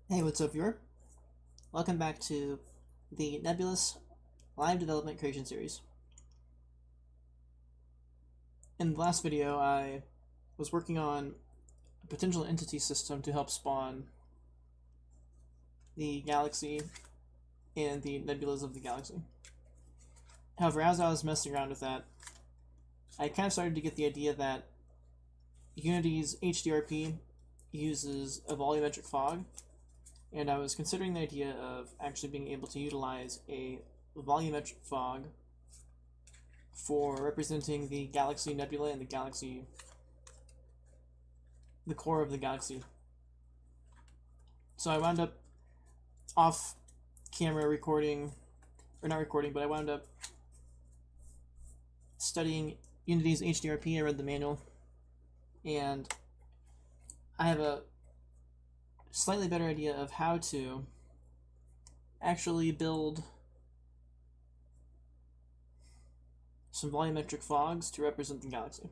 Hey, what's up, viewer? Welcome back to the Nebulous Live Development Creation Series. In the last video, I was working on a potential entity system to help spawn the galaxy and the nebulas of the galaxy. However, as I was messing around with that, I kind of started to get the idea that Unity's HDRP uses a volumetric fog, and I was considering the idea of actually being able to utilize a volumetric fog for representing the galaxy nebula and the core of the galaxy. So I wound up off camera recording, or not recording, but I wound up studying Unity's HDRP. I read the manual, and I have a slightly better idea of how to actually build some volumetric fogs to represent the galaxy.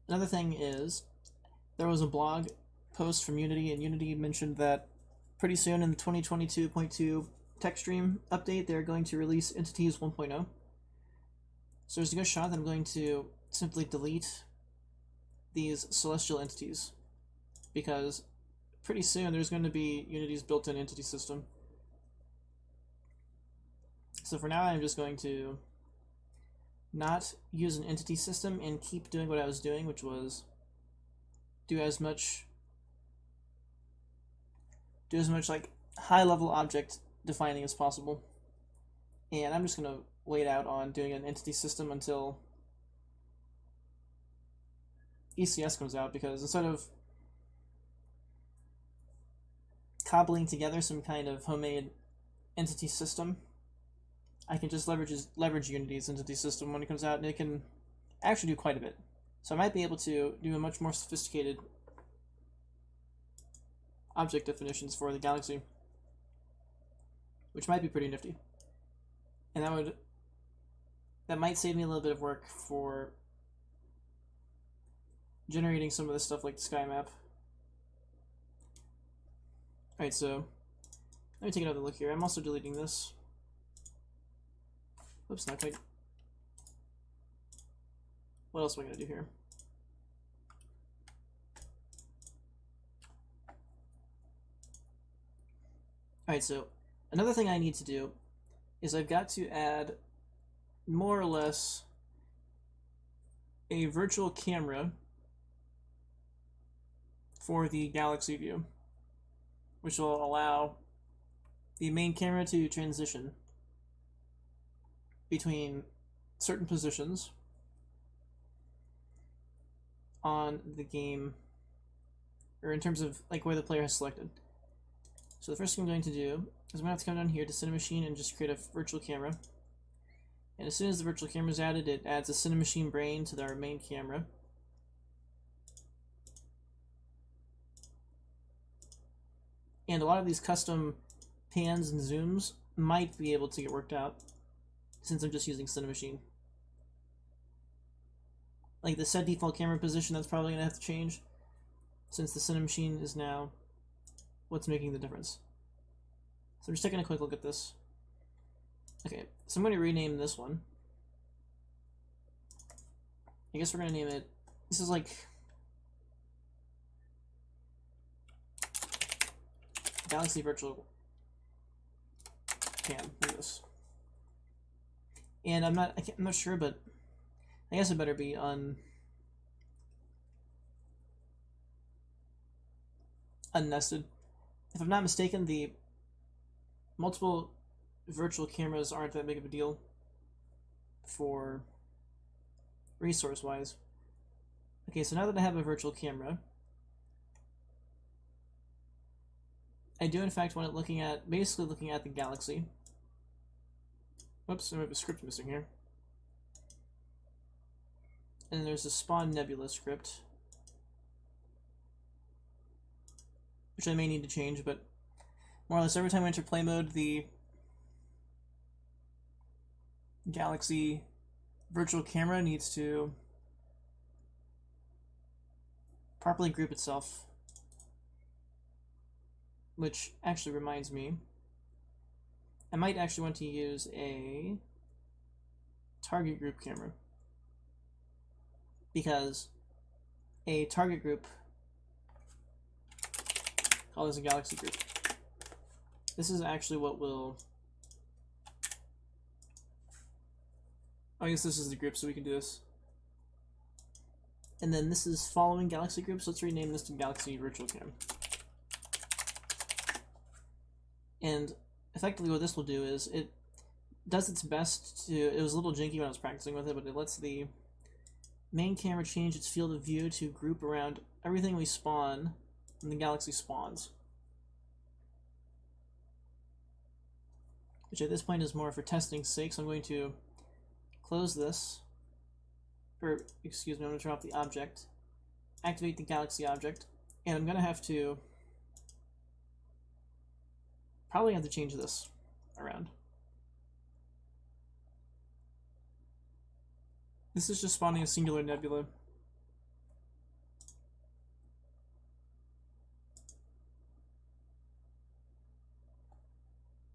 Another thing is, there was a blog post from Unity, and Unity mentioned that pretty soon in the 2022.2 tech stream update, they're going to release Entities 1.0. So there's a good shot that I'm going to simply delete these celestial entities, because pretty soon there's going to be Unity's built-in entity system. So for now, I'm just going to not use an entity system and keep doing what I was doing, which was do as much like high-level object defining as possible. And I'm just going to wait out on doing an entity system until ECS comes out, because instead of cobbling together some kind of homemade entity system, I can just leverage Unity's entity system when it comes out, and it can actually do quite a bit. So I might be able to do a much more sophisticated object definitions for the galaxy, which might be pretty nifty. And that might save me a little bit of work for generating some of this stuff like the sky map. Alright, so let me take another look here. I'm also deleting this. Oops, not quite. What else am I going to do here? Alright, so another thing I need to do is I've got to add more or less a virtual camera for the galaxy view, which will allow the main camera to transition between certain positions on the game, or in terms of like where the player has selected. So the first thing I'm going to do is I'm going to have to come down here to Cinemachine and just create a virtual camera. And as soon as the virtual camera is added, it adds a Cinemachine brain to our main camera. And a lot of these custom pans and zooms might be able to get worked out, since I'm just using Cinemachine. Like the set default camera position, that's probably going to have to change, since the Cinemachine is now what's making the difference. So I'm just taking a quick look at this. Okay, so I'm going to rename this one. I guess we're going to name it, this is like Galaxy Virtual Cam. Look at this. And I'm not sure, but I guess it better be unnested. If I'm not mistaken, the multiple virtual cameras aren't that big of a deal for resource-wise. Okay, so now that I have a virtual camera, I do in fact want it basically looking at the galaxy. Whoops, I have a script missing here. And there's a spawn nebula script, which I may need to change, but more or less every time I enter play mode, the galaxy virtual camera needs to properly group itself which actually reminds me, I might actually want to use a target group camera, because a target group, call this a galaxy group, this is actually what will, I guess this is the group, so we can do this. And then this is following galaxy groups. Let's rename this to Galaxy Virtual Cam. And effectively what this will do is it does its best to, it was a little janky when I was practicing with it, but it lets the main camera change its field of view to group around everything we spawn when the galaxy spawns. Which at this point is more for testing's sake, so I'm going to close this, or excuse me, I'm going to turn off the object, activate the galaxy object, and I'm going to have to probably have to change this around. This is just spawning a singular nebula.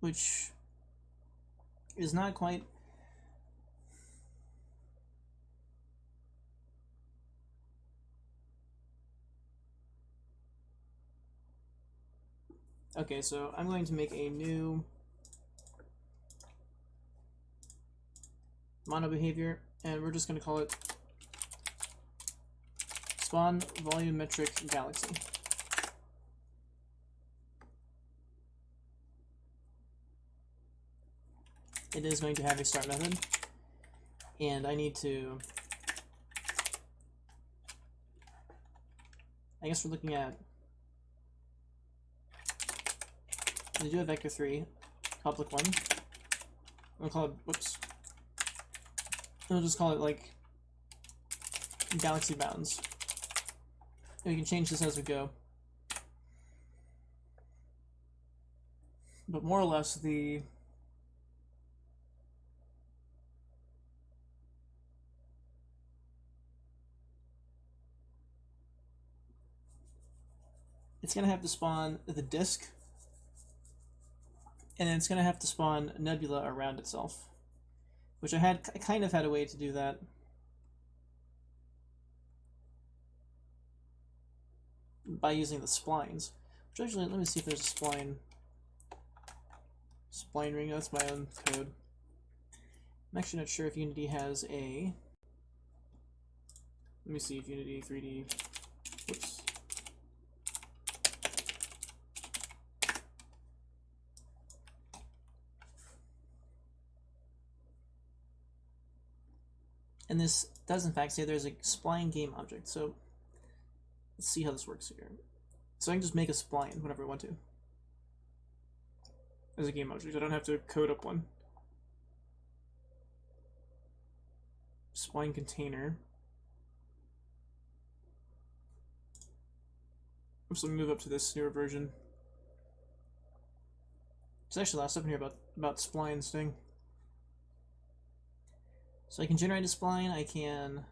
Which is not quite okay, so I'm going to make a new mono behavior, and we're just going to call it spawn volumetric galaxy. It is going to have a start method, and I need to, I guess we're looking at, to do a vector 3, public one, we'll call it, whoops, we'll just call it like galaxy bounds. And we can change this as we go. But more or less it's going to have to spawn the disk, and then it's going to have to spawn nebula around itself, which I kind of had a way to do that. By using the splines. Which actually, let me see if there's a spline ring. That's my own code. I'm actually not sure if Unity has a, let me see if Unity 3D, whoops. And this does in fact say there's a spline game object, so let's see how this works here. So I can just make a spline whenever I want to as a game object. I don't have to code up one. Spline container. I'm just going to move up to this newer version. There's actually a lot of stuff in here about splines thing. So I can generate a spline, I can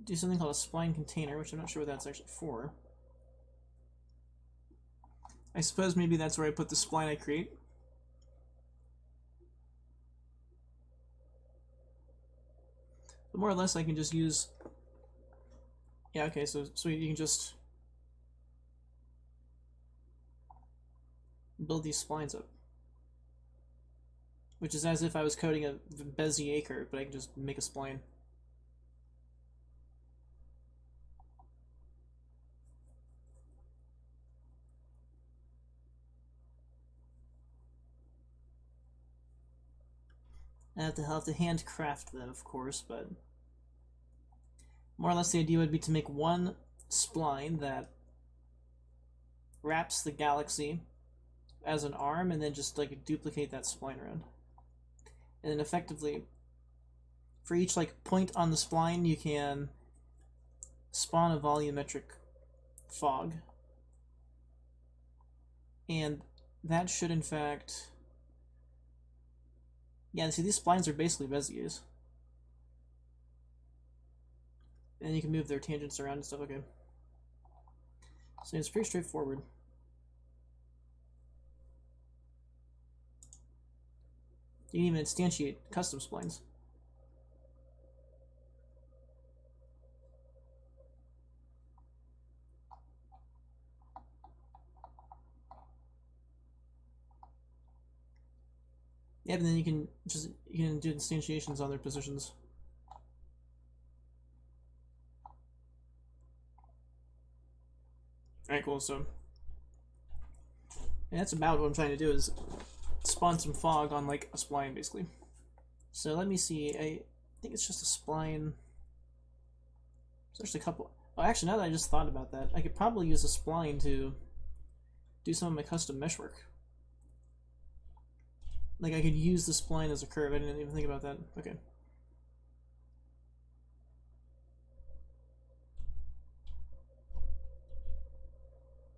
do something called a spline container, which I'm not sure what that's actually for. I suppose maybe that's where I put the spline I create. But more or less I can just use, yeah, okay, so you can just build these splines up. Which is as if I was coding a Bezier curve, but I can just make a spline. I have to handcraft them, of course, but more or less the idea would be to make one spline that wraps the galaxy as an arm, and then just like duplicate that spline around. And then effectively, for each like point on the spline, you can spawn a volumetric fog. And that should in fact, yeah, see these splines are basically Beziers. And you can move their tangents around and stuff, okay. So it's pretty straightforward. You can even instantiate custom splines. Yeah, and then you can do instantiations on their positions. Alright, cool, so and that's about what I'm trying to do, is spawn some fog on like a spline basically. So let me see, I think it's just a spline. There's a couple. Oh, actually, now that I just thought about that, I could probably use a spline to do some of my custom mesh work. Like, I could use the spline as a curve. I didn't even think about that. Okay.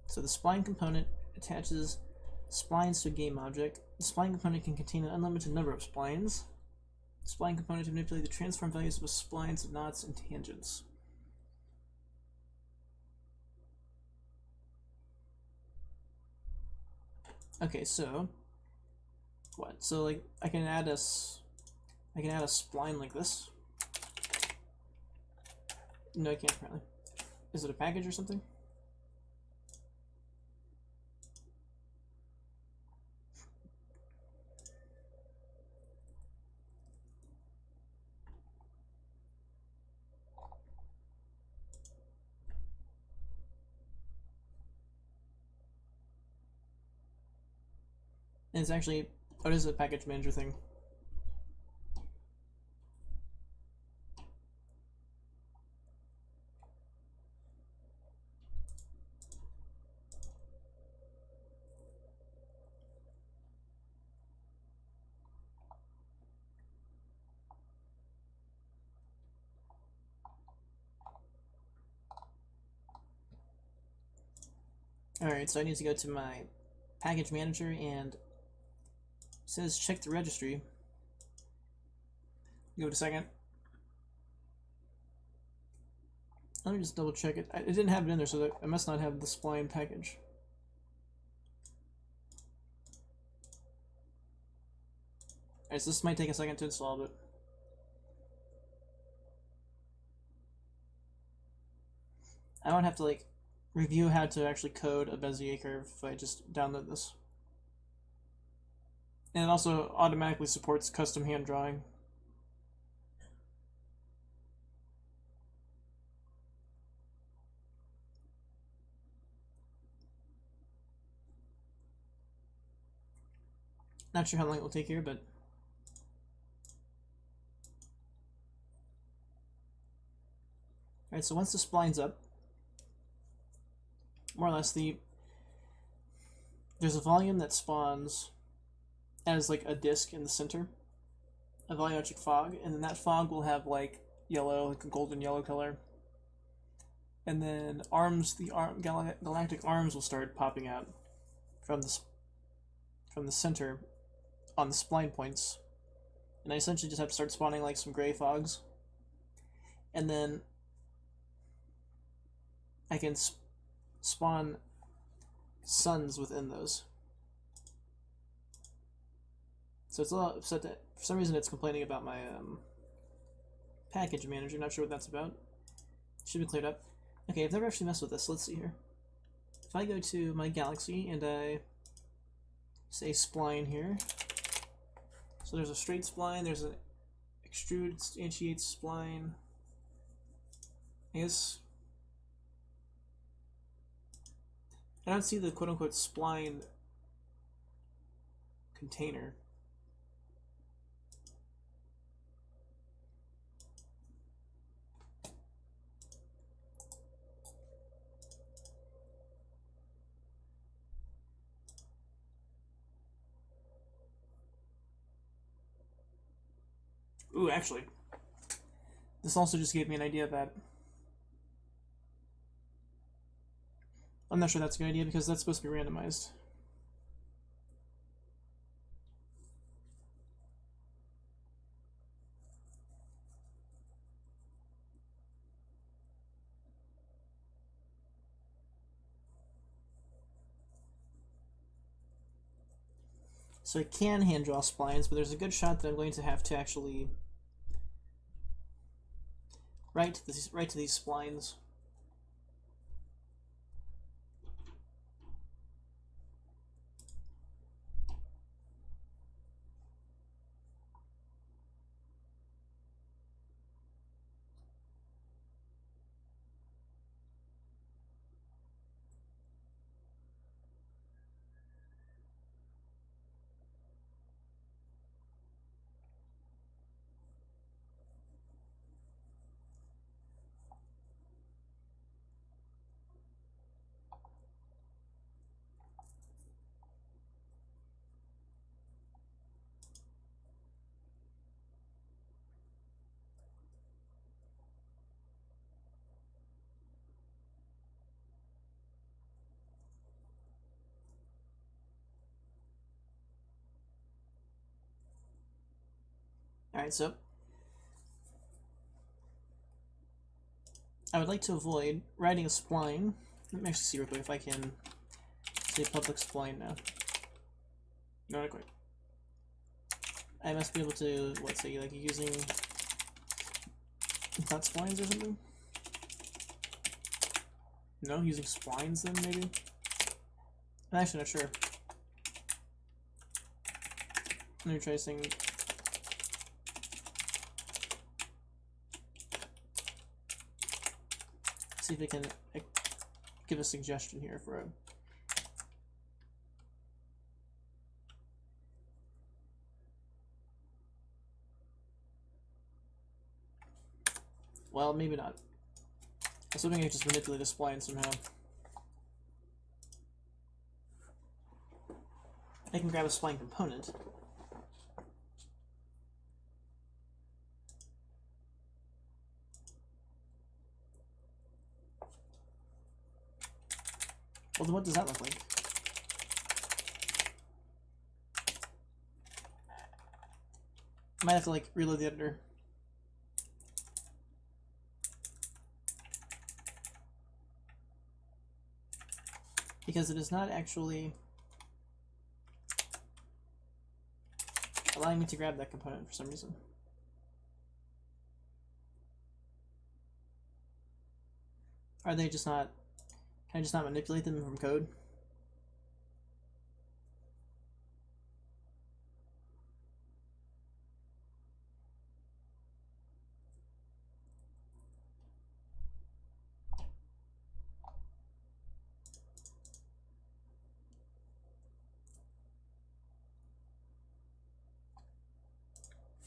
So the spline component attaches splines to a game object. The spline component can contain an unlimited number of splines. The spline component to manipulate the transform values of splines, knots, and tangents. Okay, so what? So like I can add a spline like this. No, I can't apparently. Is it a package or something? And it's actually, what is a package manager thing? Alright, so I need to go to my package manager, and it says check the registry. Give it a second. Let me just double check it. It didn't have it in there, so I must not have the spline package. Alright, so this might take a second to install, but I don't have to like review how to actually code a Bezier curve if I just download this. And it also automatically supports custom hand drawing. Not sure how long it will take here, but alright, so once the spline's up, more or less there's a volume that spawns as like a disk in the center, a volumetric fog, and then that fog will have like yellow, like a golden yellow color. And then galactic arms will start popping out from the center on the spline points. And I essentially just have to start spawning like some gray fogs. And then I can spawn suns within those. So it's a little upset that for some reason it's complaining about my package manager. Not sure what that's about. Should be cleared up. Okay, I've never actually messed with this. Let's see here. If I go to my galaxy and I say spline here, so there's a straight spline, there's an extrude instantiate spline. I guess I don't see the quote-unquote spline container. Ooh, actually, this also just gave me an idea that I'm not sure that's a good idea because that's supposed to be randomized. So I can hand draw splines, but there's a good shot that I'm going to have to actually write to these splines. Alright, so I would like to avoid writing a spline. Let me actually see real quick if I can say public spline now. No, not quite. I must be able to, what, say, like using dot splines or something? No, using splines then, maybe? I'm actually not sure. Let me try saying. See if it can give a suggestion here for a. Well, maybe not. I was hoping I could just manipulate a spline somehow. I can grab a spline component. Well, then what does that look like? I might have to, like, reload the editor. Because it is not actually allowing me to grab that component for some reason. Are they just not... Can I just not manipulate them from code?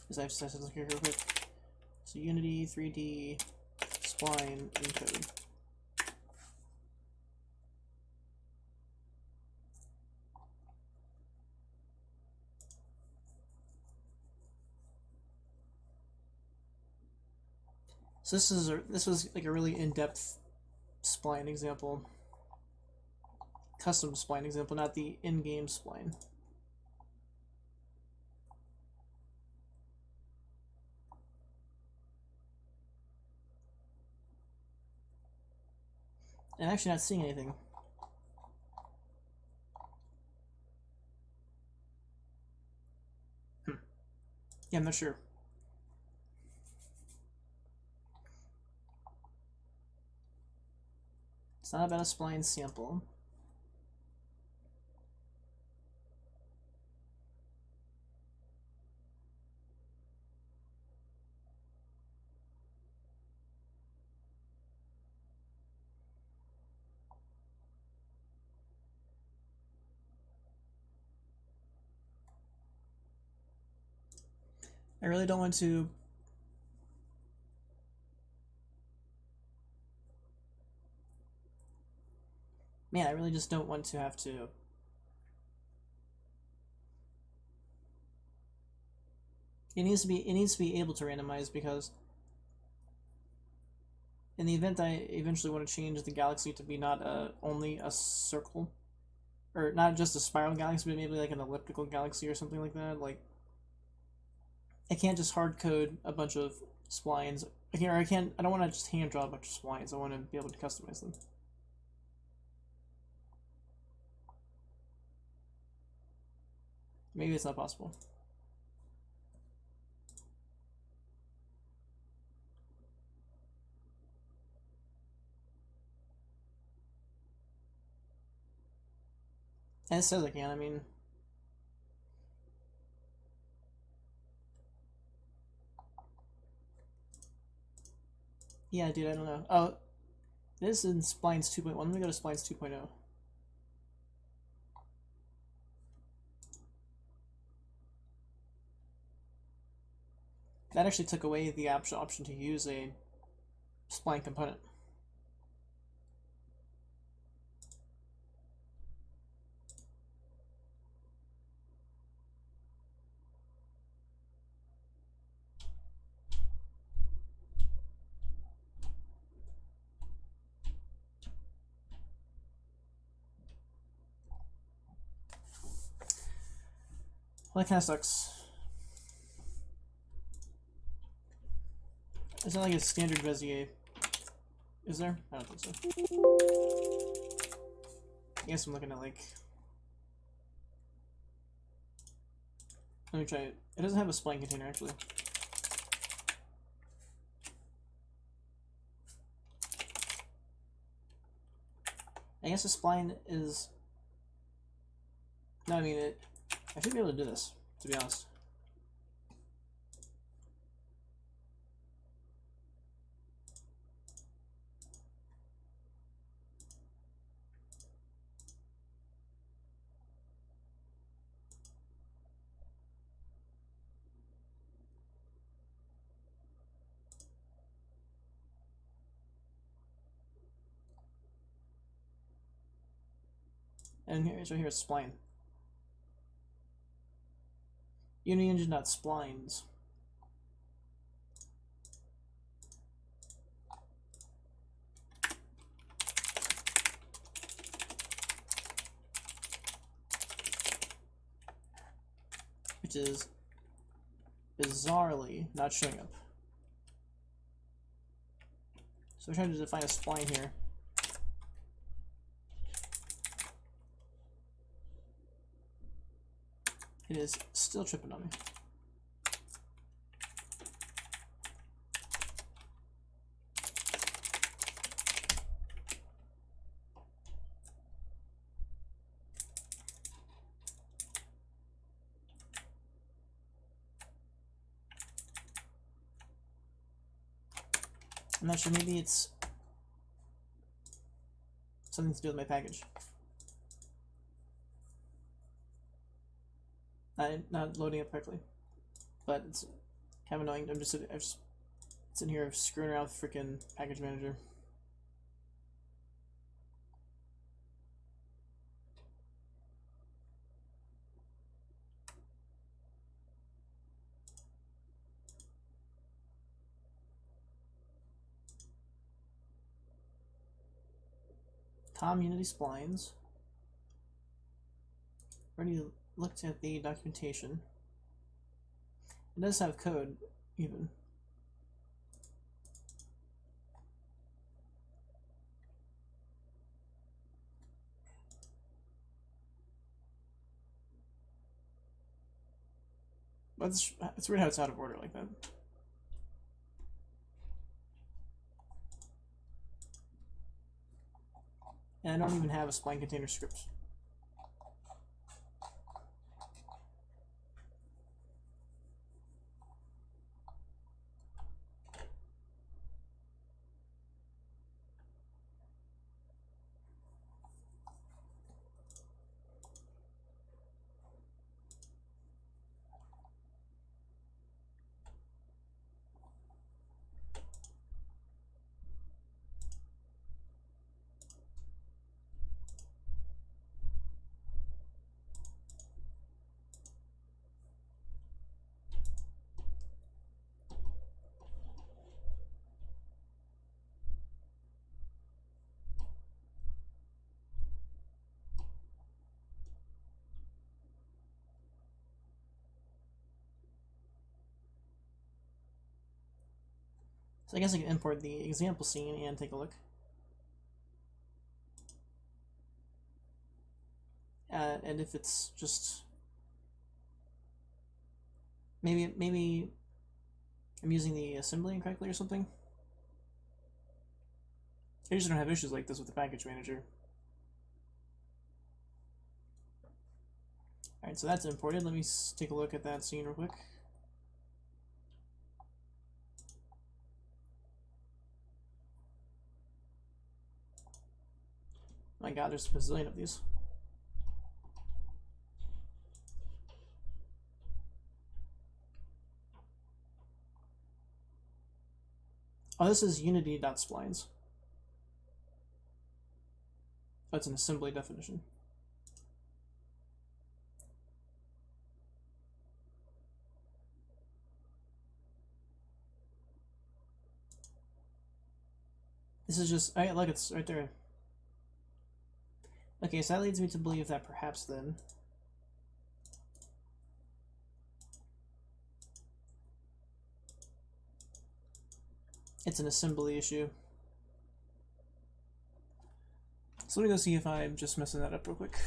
Because I just have to look here real quick. So Unity 3D spline encode. So this was like a really in-depth spline example, custom spline example, not the in-game spline. And I'm actually not seeing anything. Yeah, I'm not sure. It's not about a spline sample. I really don't want to. Man, I really just don't want to have to. It needs to be able to randomize, because in the event I eventually want to change the galaxy to be not only a circle, or not just a spiral galaxy, but maybe like an elliptical galaxy or something like that, like I can't just hard code a bunch of splines. I don't want to just hand draw a bunch of splines. I want to be able to customize them. Maybe it's not possible. And it says I can, I mean... Yeah, dude, I don't know. Oh, this is in Splines 2.1. Let me go to Splines 2.0. That actually took away the option to use a spline component. Well, that kind of sucks. It's not like a standard Bezier. Is there? I don't think so. I guess I'm looking at like... Let me try it. It doesn't have a spline container, actually. I guess a spline is... No, I mean, I should be able to do this, to be honest. And here's right here, spline. Unity engine, not splines. Which is bizarrely not showing up. So we're trying to define a spline here. It is still tripping on me. I'm not sure, maybe it's something to do with my package. Not loading up correctly. But it's kind of annoying. I'm just sitting here screwing around with freaking package manager. COM Unity splines. Already looked at the documentation. It does have code, even. But it's weird how it's out of order like that. And I don't even have a spline container script. So I guess I can import the example scene and take a look. And if it's just Maybe I'm using the assembly incorrectly or something. I usually don't have issues like this with the package manager. Alright, so that's imported. Let me take a look at that scene real quick. My god, there's a bazillion of these. Oh, this is unity.splines. Oh, it's an assembly definition. This is just, oh yeah, look, it's right there. Okay, so that leads me to believe that perhaps then it's an assembly issue. So let me go see if I'm just messing that up real quick.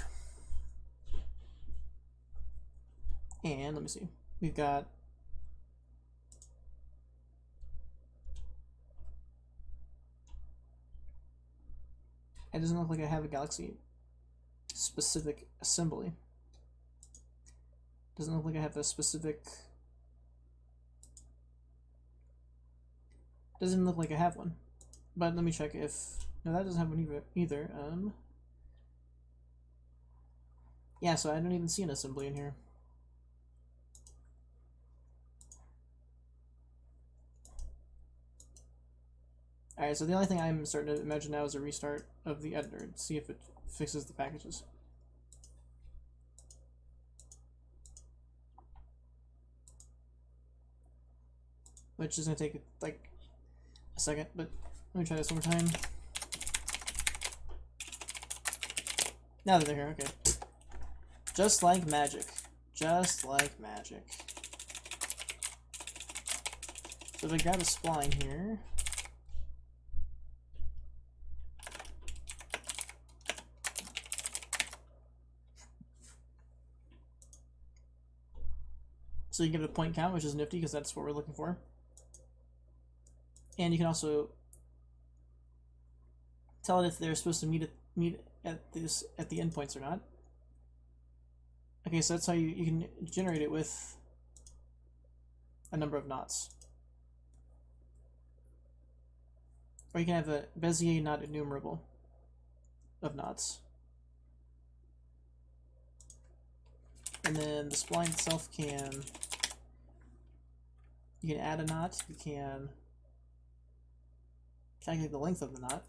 And let me see. We've got it doesn't look like I have a galaxy specific assembly. Doesn't look like I have a specific. Doesn't look like I have one. But let me check if no, that doesn't have one either. Yeah, so I don't even see an assembly in here. Alright, so the only thing I'm starting to imagine now is a restart of the editor to see if it fixes the packages. Which is going to take like a second, but let me try this one more time. Now that they're here, okay. Just like magic. Just like magic. So if I grab a spline here, so you give it a point count, which is nifty because that's what we're looking for. And you can also tell it if they're supposed to meet at the endpoints or not. Okay, so that's how you can generate it with a number of knots. Or you can have a Bezier not enumerable of knots. And then the spline itself you can add a knot, you can calculate the length of the knot,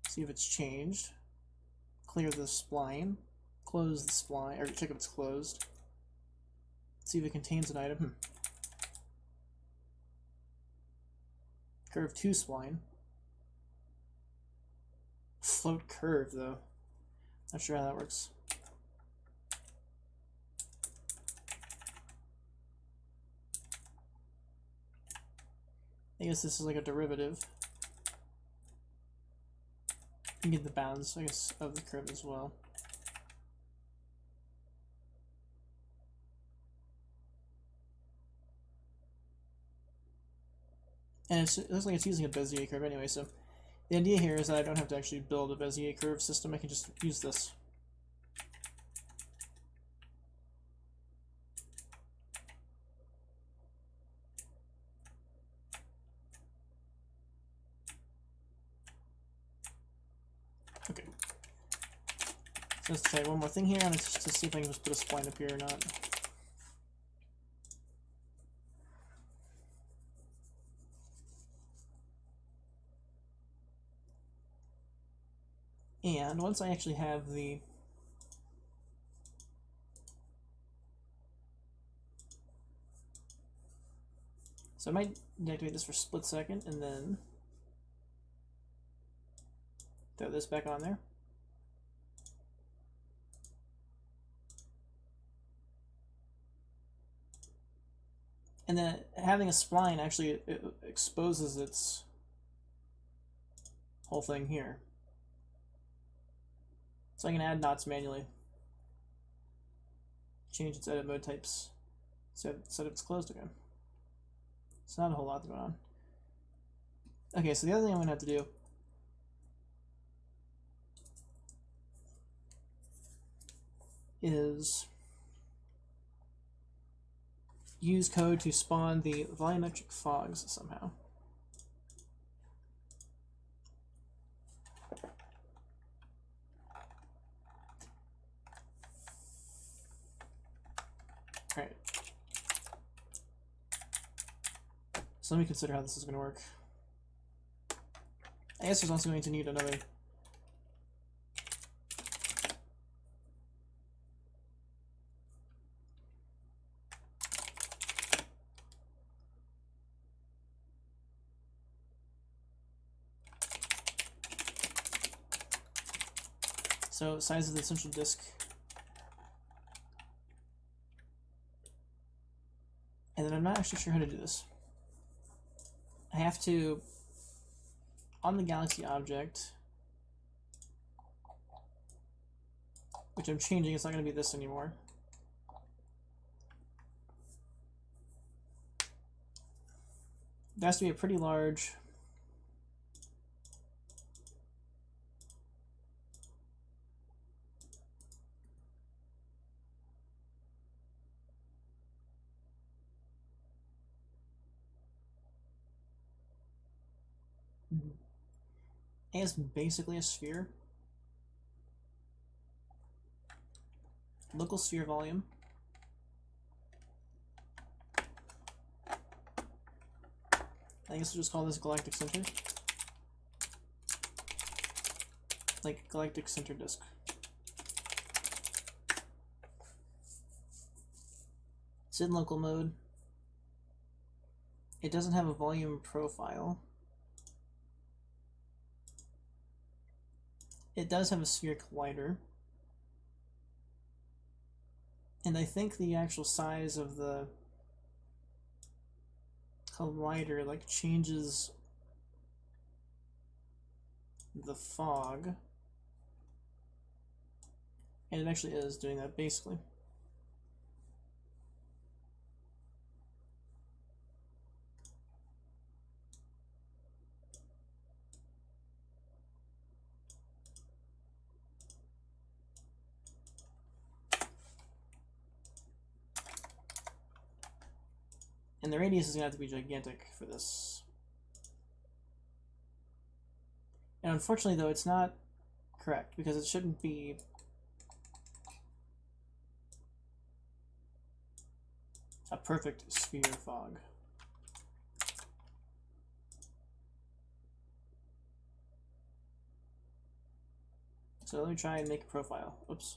see if it's changed, clear the spline, close the spline, or check if it's closed, see if it contains an item. Curve 2 spline. Float curve though. Not sure how that works. I guess this is like a derivative. You can get the bounds, I guess, of the curve as well. And it looks like it's using a Bezier curve anyway, so the idea here is that I don't have to actually build a Bezier curve system, I can just use this. Okay. So let's try one more thing here, just to see if I can just put a spline up here or not. And once I actually have the so I might deactivate this for a split second and then throw this back on there. And then having a spline actually it exposes its whole thing here. So I can add knots manually. Change its edit mode types. So it's closed again. It's not a whole lot going on. Okay, so the other thing I'm gonna have to do is use code to spawn the volumetric fogs somehow. Alright. So let me consider how this is going to work. I guess there's also going to need another... So, size of the central disk. And then I'm not actually sure how to do this. I have to, on the galaxy object, which I'm changing, it's not going to be this anymore. There has to be a pretty large I guess basically a sphere. Local sphere volume. I guess we'll just call this galactic center. Like galactic center disk. It's in local mode. It doesn't have a volume profile. It does have a sphere collider. And I think the actual size of the collider like changes the fog. And it actually is doing that basically. And the radius is going to have to be gigantic for this. And unfortunately, though, it's not correct, because it shouldn't be... a perfect sphere fog. So let me try and make a profile. Oops.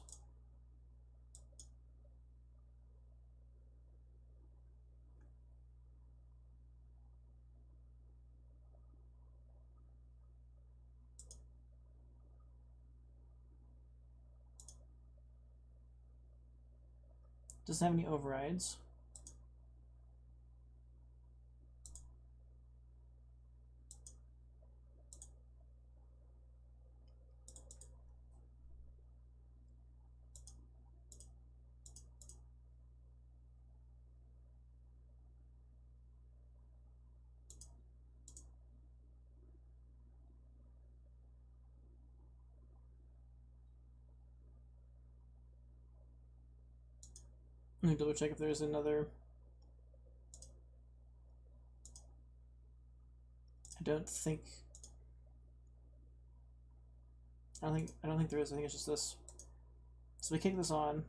Doesn't have any overrides. Let me double check if there's another. I don't think there is. I think it's just this. So we kick this on.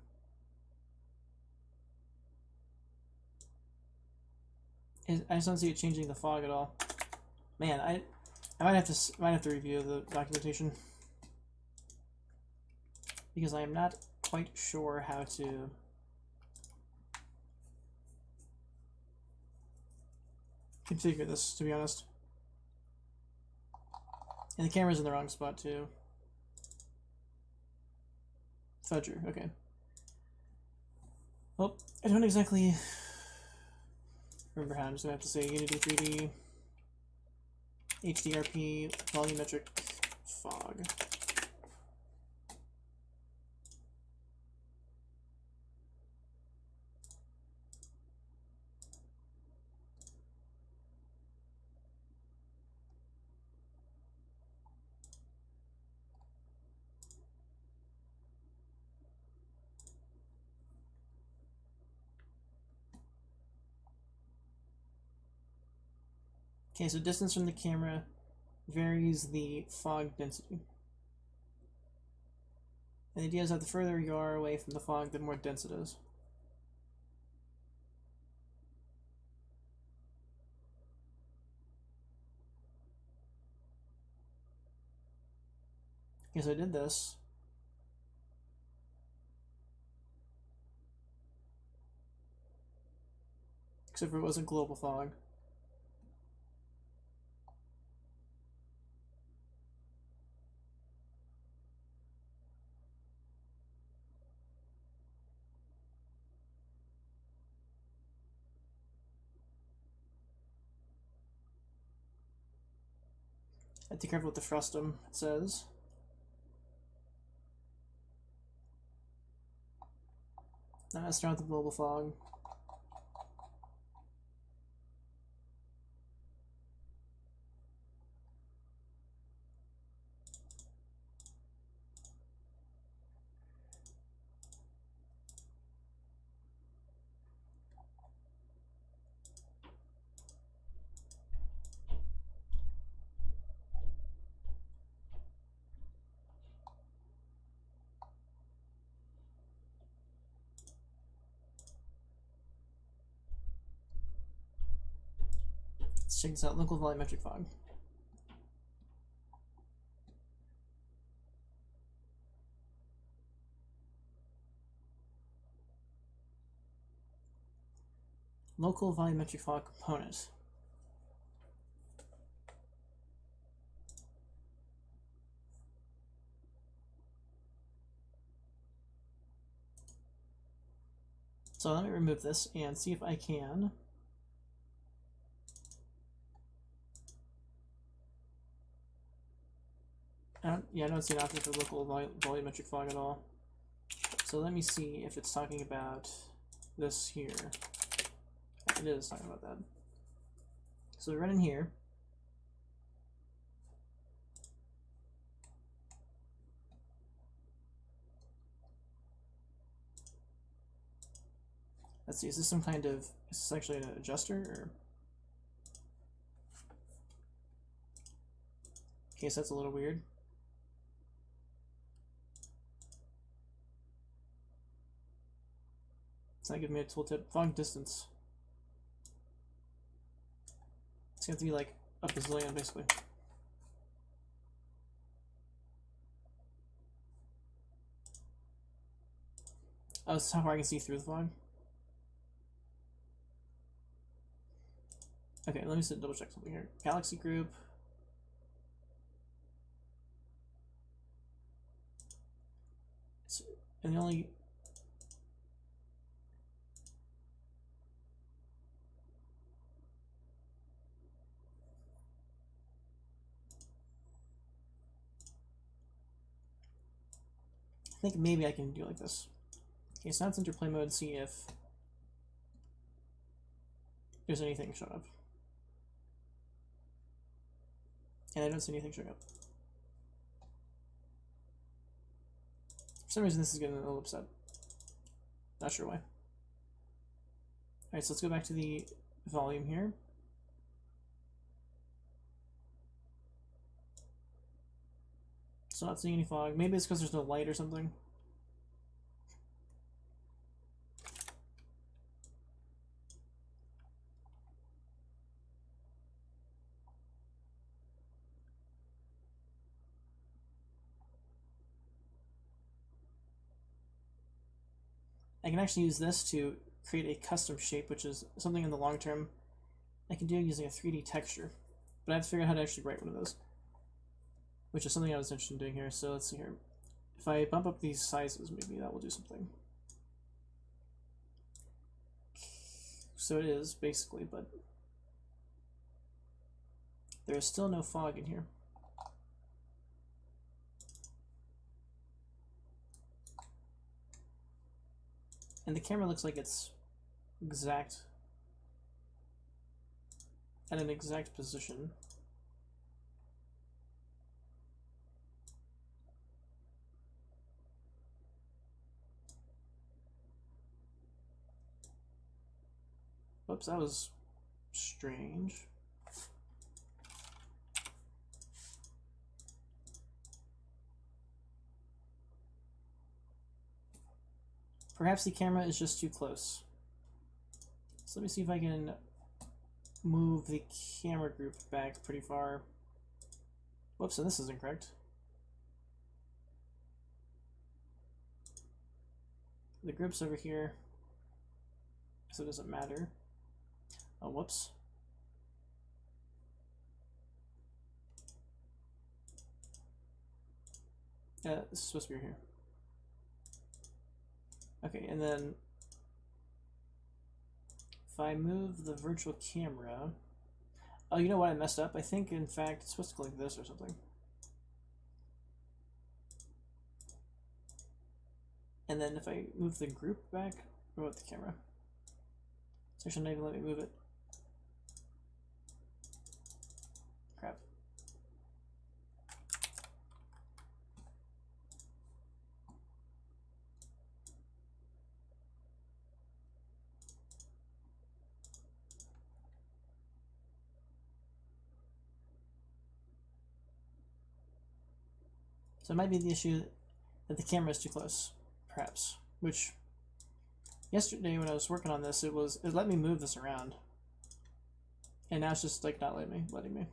I just don't see it changing the fog at all. Man, I might have to review the documentation because I am not quite sure how to configure this, to be honest. And the camera's in the wrong spot too. Fudger, okay. Well, I don't exactly remember how. I'm just gonna have to say Unity 3D, HDRP, volumetric fog. Okay, so distance from the camera varies the fog density. And the idea is that the further you are away from the fog, the more dense it is. Okay, so I did this. Except for it wasn't global fog. I have to be careful with the frustum, it says. Not messing around with the global fog. Let's check this out, local volumetric fog. Local volumetric fog component. So let me remove this and see if I can I don't see an option for local volumetric fog at all. So let me see if it's talking about this here. It is talking about that. So we run in here. Let's see, is this some kind of, is this actually an adjuster or? Okay, so that's a little weird. It's not giving me a tooltip. Fog distance. It's gonna have to be like a bazillion basically. Oh, this is how far I can see through the fog. Okay, let me double check something here. Galaxy group. And the only I think maybe I can do it like this. Okay, so now it's interplay mode and see if there's anything showing up. And I don't see anything showing up. For some reason this is getting a little upset. Not sure why. Alright, so let's go back to the volume here. So not seeing any fog. Maybe it's because there's no light or something. I can actually use this to create a custom shape, which is something in the long term I can do using a 3D texture. But I have to figure out how to actually write one of those, which is something I was interested in doing here. So let's see here. If I bump up these sizes, maybe that will do something. So it is, basically, but there is still no fog in here. And the camera looks like it's at an exact position. Whoops, that was strange. Perhaps the camera is just too close. So let me see if I can move the camera group back pretty far. Whoops, and this is incorrect. The group's over here, so it doesn't matter. Oh, whoops. Yeah, this is supposed to be here. Okay, and then if I move the virtual camera... Oh, you know what? I messed up. I think, in fact, it's supposed to go like this or something. And then if I move the group back, what about the camera? So it shouldn't even let me move it. Crap. So it might be the issue that the camera is too close, perhaps. Which, yesterday when I was working on this, it let me move this around. And now it's just like not letting me.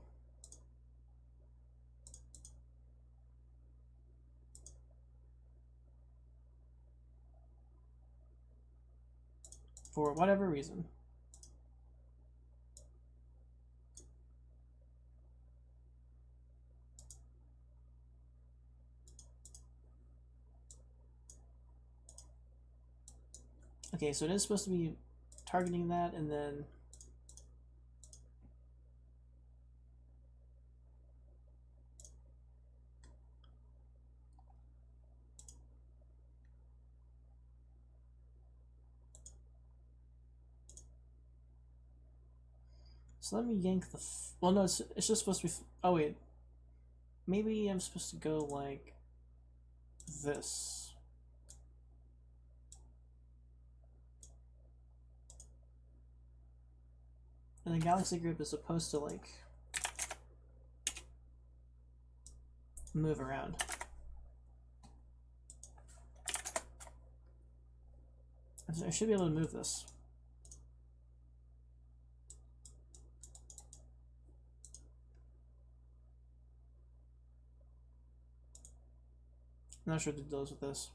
For whatever reason. Okay, so it is supposed to be targeting that, and then so let me yank the well, no, it's just supposed to be oh wait, maybe I'm supposed to go like this. And the galaxy group is supposed to like move around. I should be able to move this. I'm not sure what it does with this.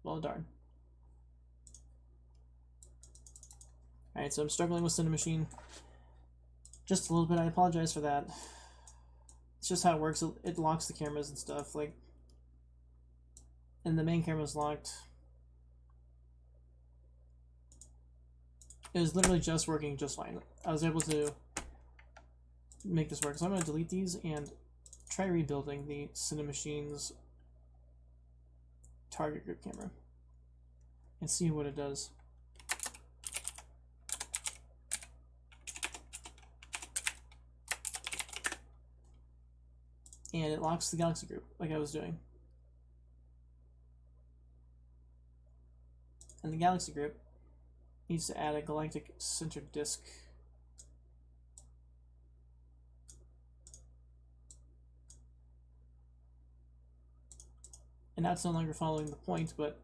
Well, darn. Alright, so I'm struggling with Cinemachine. Just a little bit, I apologize for that. It's just how it works. It locks the cameras and stuff, like... And the main camera's locked. It was literally just working just fine. I was able to make this work. So I'm going to delete these and try rebuilding the Cinemachine's target group camera and see what it does. And it locks the galaxy group like I was doing. And the galaxy group needs to add a galactic center disk. And now it's no longer following the point, but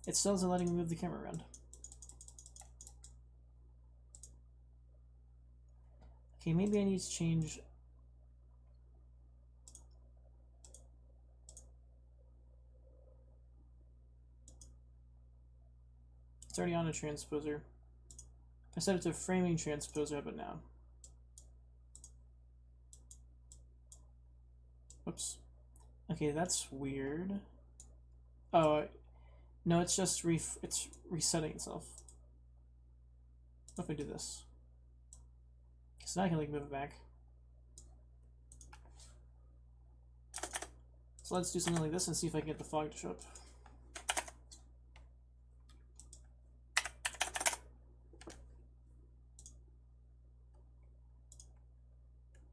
it still isn't letting me move the camera around. Okay, maybe I need to change... It's already on a transposer. I set it to framing transposer, but now. Whoops. Okay, that's weird. Oh, no, it's just it's resetting itself. What if I do this? So now I can like move it back. So let's do something like this and see if I can get the fog to show up.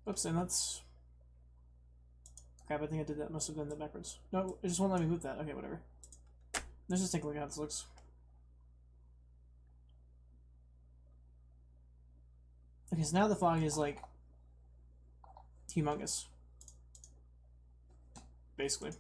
Oops, and that's... Crap, I think I did that. Must have done that backwards. No, it just won't let me move that. Okay, whatever. Let's just take a look at how this looks. Okay, so now the fog is like humongous, basically.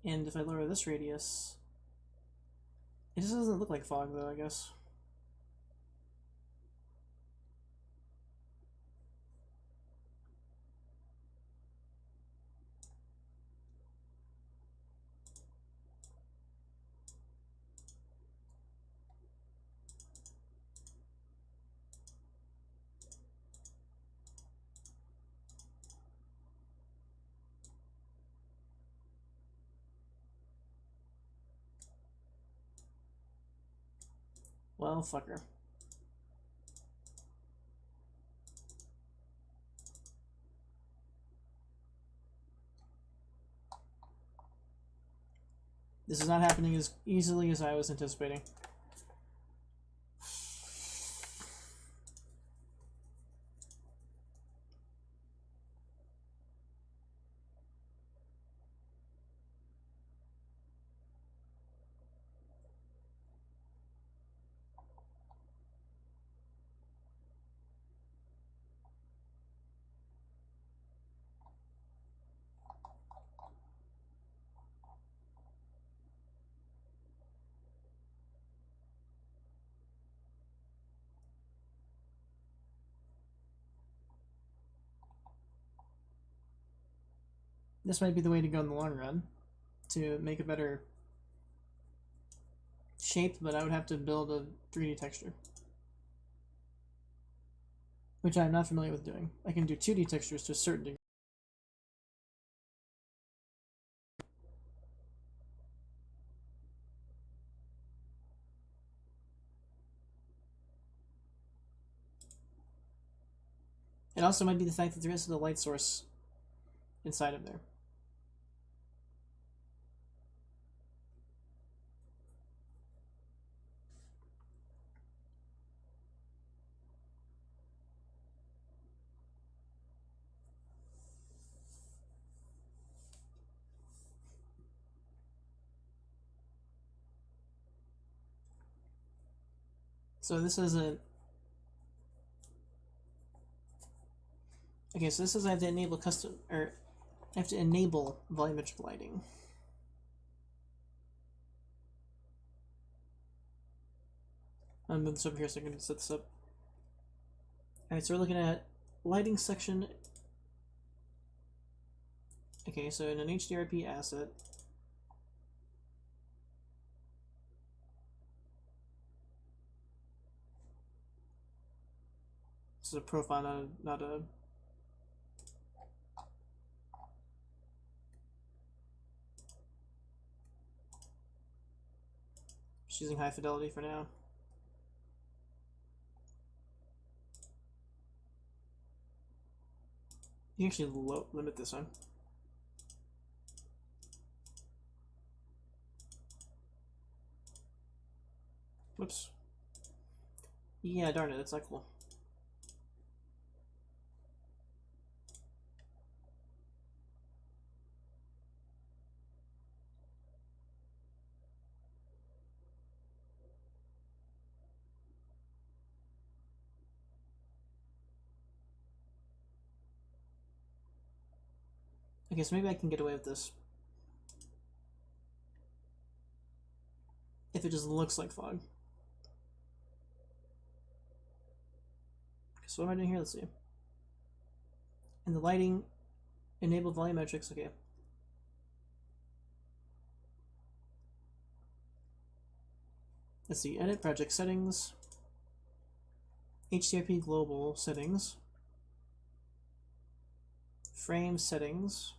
And if I lower this radius, it just doesn't look like fog though, I guess. Well, fucker. This is not happening as easily as I was anticipating. This might be the way to go in the long run to make a better shape, but I would have to build a 3D texture, which I'm not familiar with doing. I can do 2D textures to a certain degree. It also might be the fact that there is the light source inside of there. So this is a... Okay, so this is I have to enable custom... or I have to enable volumetric lighting. I'll move this over here so I can set this up. Alright, so we're looking at lighting section. Okay, so in an HDRP asset, this is a profile, not a just using high fidelity for now. You can actually limit this one. Whoops. Yeah, darn it, that's not cool. Okay, so maybe I can get away with this. If it just looks like fog. So what am I doing here? Let's see. And the lighting, enable volumetrics, okay. Let's see, edit project settings, HDRP global settings, frame settings,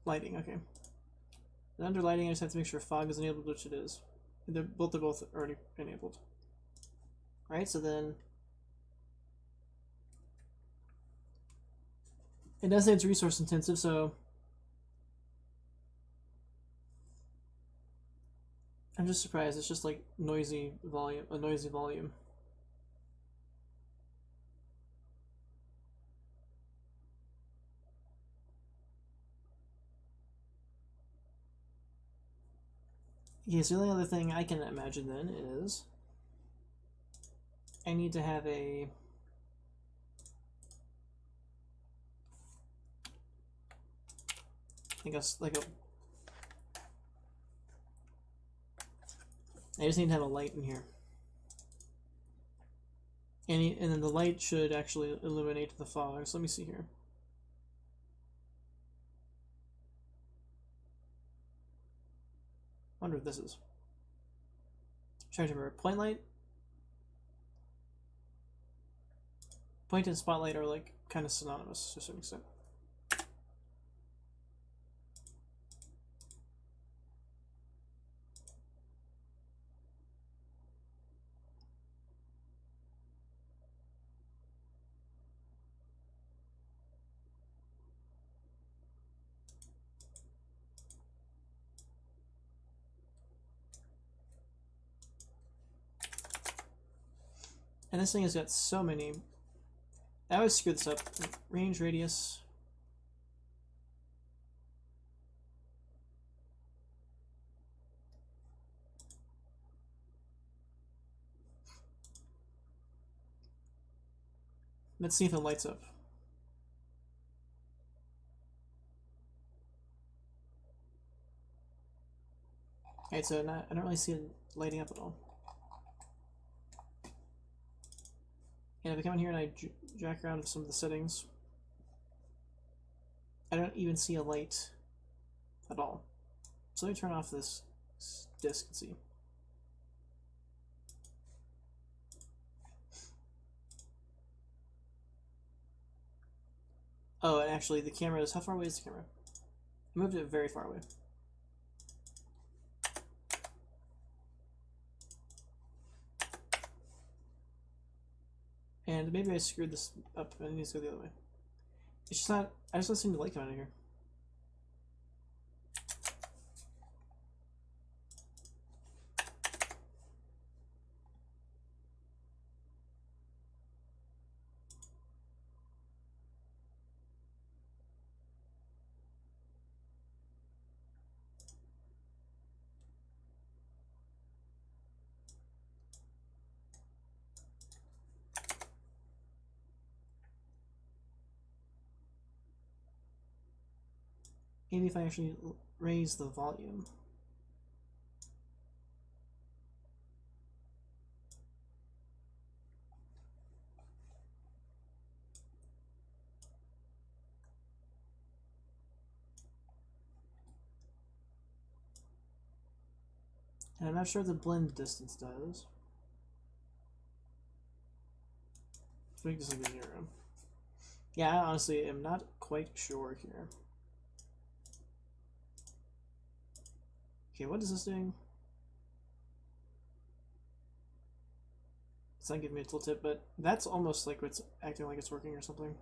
lighting, okay. And under lighting, I just have to make sure fog is enabled, which it is. They're both already enabled. Alright, so then It does say it's resource intensive, so I'm just surprised. It's just like noisy volume, a noisy volume. Okay, so the only other thing I can imagine then is I need to have a I guess like a I just need to have a light in here. And then the light should actually illuminate the fog. So let me see here. I wonder what this is. Try to remember. Point light? Point and spotlight are like kind of synonymous to a certain extent. And this thing has got so many. I always screw this up. Range, radius. Let's see if it lights up. Alright, so I don't really see it lighting up at all. And if I come in here and I jack around some of the settings, I don't even see a light at all. So let me turn off this disk and see. Oh, and actually the camera is, how far away is the camera? I moved it very far away. And maybe I screwed this up and it needs to go the other way. It's just not, I just don't seem to like coming out of here. Maybe if I actually raise the volume. And I'm not sure the blend distance does. Let's make this like a 0. Yeah, I honestly am not quite sure here. Okay, what is this doing? It's not giving me a tooltip, but that's almost like it's acting like it's working or something.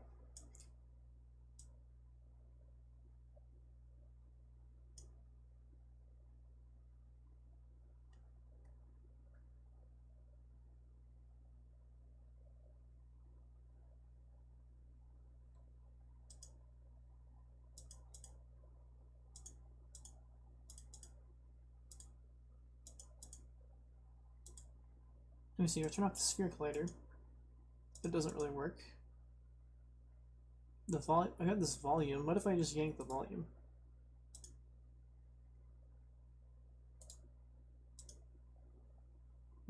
Let me see, I'll turn off the sphere collider. It doesn't really work. The volume, I got this volume. What if I just yank the volume?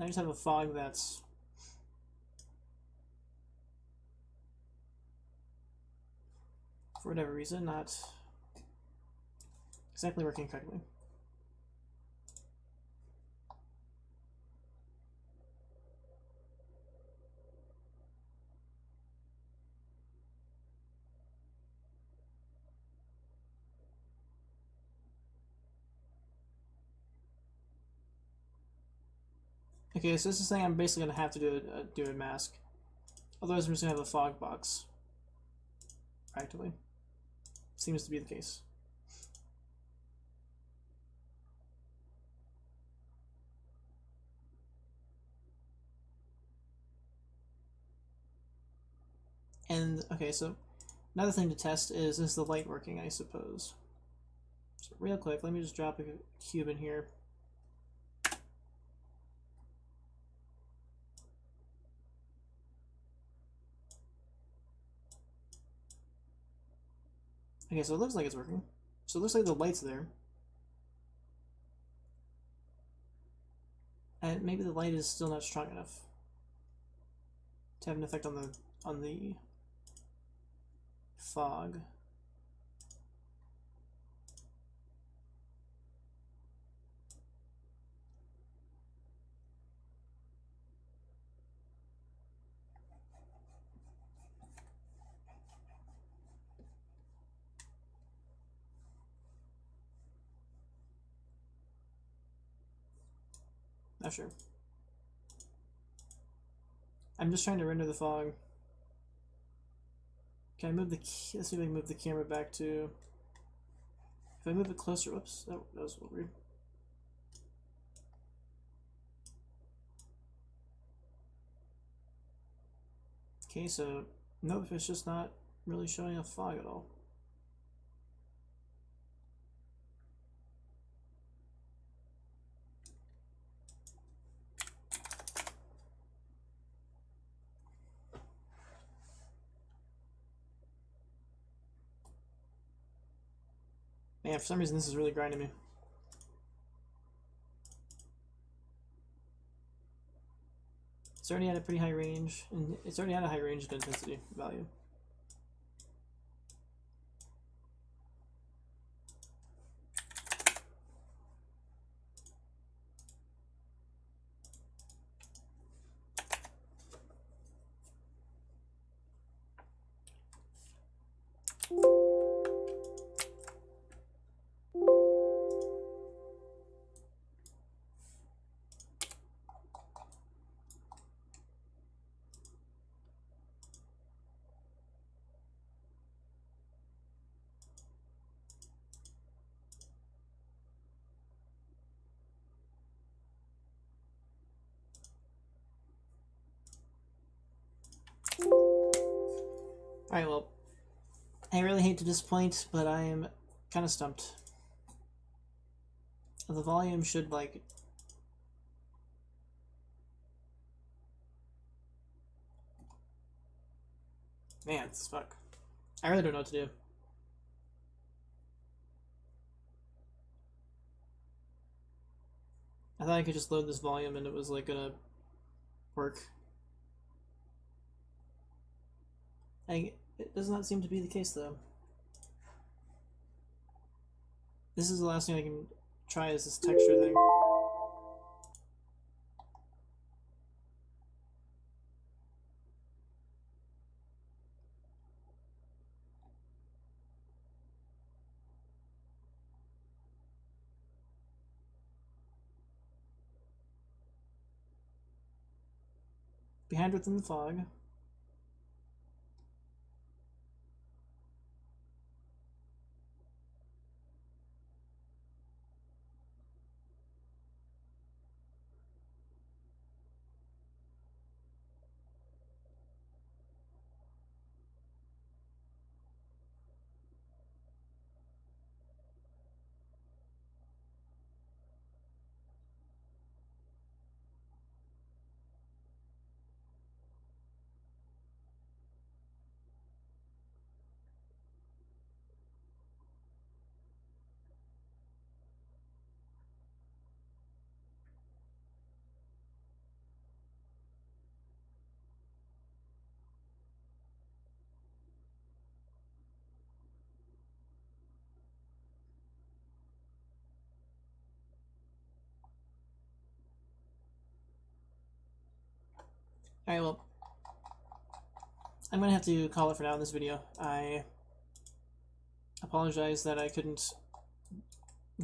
I just have a fog that's for whatever reason not exactly working correctly. Okay, so this is saying I'm basically gonna have to do a mask. Otherwise, I'm just gonna have a fog box. Practically. seems to be the case. And, okay, so another thing to test is the light working, I suppose. So real quick, let me just drop a cube in here. Okay, so it looks like it's working. So it looks like the light's there. And maybe the light is still not strong enough to have an effect on the fog. Not sure. I'm just trying to render the fog. Can I move the... Let's see if I can move the camera back to... If I move it closer... Whoops, that was a little weird. Okay, so... Nope, it's just not really showing a fog at all. Man, for some reason this is really grinding me. It's already at a pretty high range, and it's already at a high range and intensity value. Alright, well, I really hate to disappoint, but I am kind of stumped. The volume should, like... Man, it's fuck. I really don't know what to do. I thought I could just load this volume and it was, like, gonna work. It does not seem to be the case, though. This is the last thing I can try is this texture thing. Behind within the fog. Alright, well, I'm gonna have to call it for now in this video. I apologize that I couldn't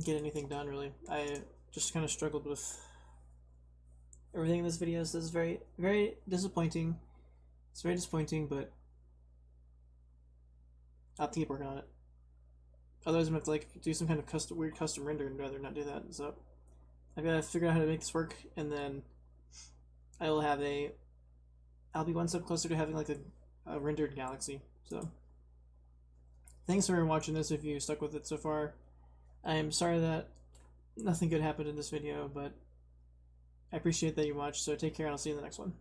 get anything done, really. I just kind of struggled with everything in this video, so this is very, very disappointing. It's very disappointing, but I'll keep working on it. Otherwise, I'm gonna have to like do some kind of weird custom render and rather not do that. So I've got to figure out how to make this work, and then I will have I'll be one step closer to having like a rendered galaxy. So thanks for watching this if you stuck with it so far. I'm sorry that nothing good happened in this video, but I appreciate that you watched, so take care and I'll see you in the next one.